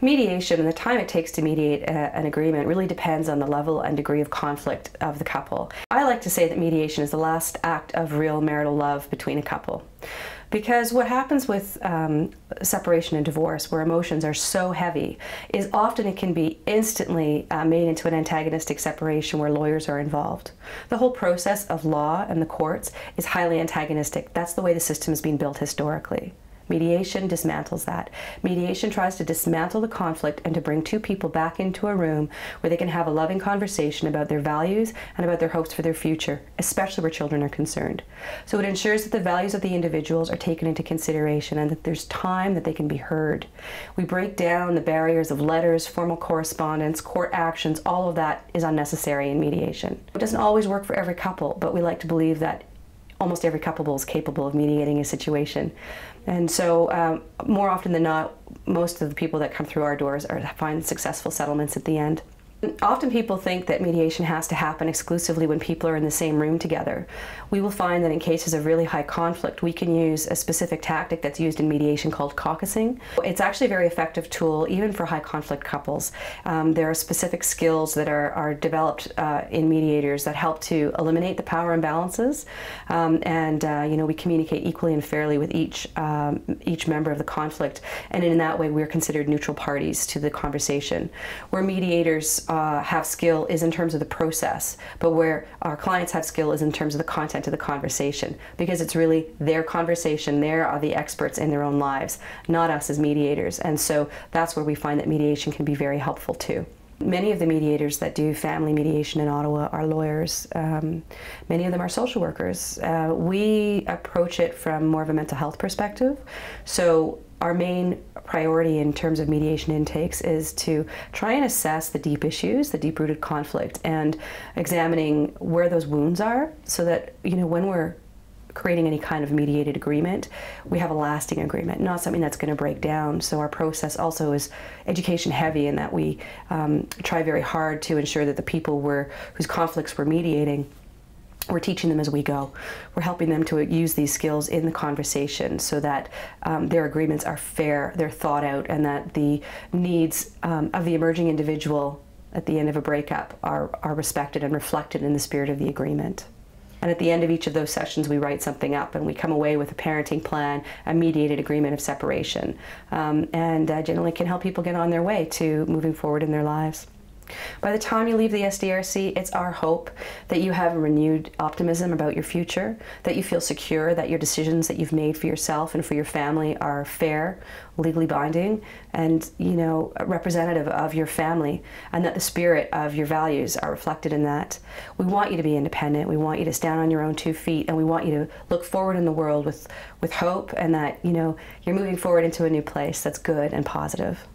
Mediation and the time it takes to mediate an agreement really depends on the level and degree of conflict of the couple. I like to say that mediation is the last act of real marital love between a couple. Because what happens with separation and divorce, where emotions are so heavy, is often it can be instantly made into an antagonistic separation where lawyers are involved. The whole process of law and the courts is highly antagonistic. That's the way the system has been built historically. Mediation dismantles that. Mediation tries to dismantle the conflict and to bring two people back into a room where they can have a loving conversation about their values and about their hopes for their future, especially where children are concerned. So it ensures that the values of the individuals are taken into consideration and that there's time that they can be heard. We break down the barriers of letters, formal correspondence, court actions. All of that is unnecessary in mediation. It doesn't always work for every couple, but we like to believe that almost every couple is capable of mediating a situation. And so more often than not, most of the people that come through our doors find successful settlements at the end. Often people think that mediation has to happen exclusively when people are in the same room together. We will find that in cases of really high conflict, we can use a specific tactic that's used in mediation called caucusing. It's actually a very effective tool even for high conflict couples. There are specific skills that are developed in mediators that help to eliminate the power imbalances, we communicate equally and fairly with each member of the conflict, and in that way we're considered neutral parties to the conversation. Where mediators have skill is in terms of the process, but where our clients have skill is in terms of the content of the conversation, because it's really their conversation. They are the experts in their own lives, not us as mediators, and so that's where we find that mediation can be very helpful too. Many of the mediators that do family mediation in Ottawa are lawyers. Many of them are social workers. We approach it from more of a mental health perspective. So our main priority in terms of mediation intakes is to try and assess the deep issues, the deep-rooted conflict, and examining where those wounds are, so that when we're creating any kind of mediated agreement, we have a lasting agreement, not something that's going to break down. So our process also is education heavy in that we try very hard to ensure that the people whose conflicts we're mediating, we're teaching them as we go. We're helping them to use these skills in the conversation so that their agreements are fair, they're thought out, and that the needs of the emerging individual at the end of a breakup are respected and reflected in the spirit of the agreement. And at the end of each of those sessions, we write something up and we come away with a parenting plan, a mediated agreement of separation, and generally can help people get on their way to moving forward in their lives. By the time you leave the SDRC, it's our hope that you have a renewed optimism about your future, that you feel secure, that your decisions that you've made for yourself and for your family are fair, legally binding, and representative of your family, and that the spirit of your values are reflected in that. We want you to be independent. We want you to stand on your own 2 feet, and we want you to look forward in the world with hope, and that you're moving forward into a new place that's good and positive.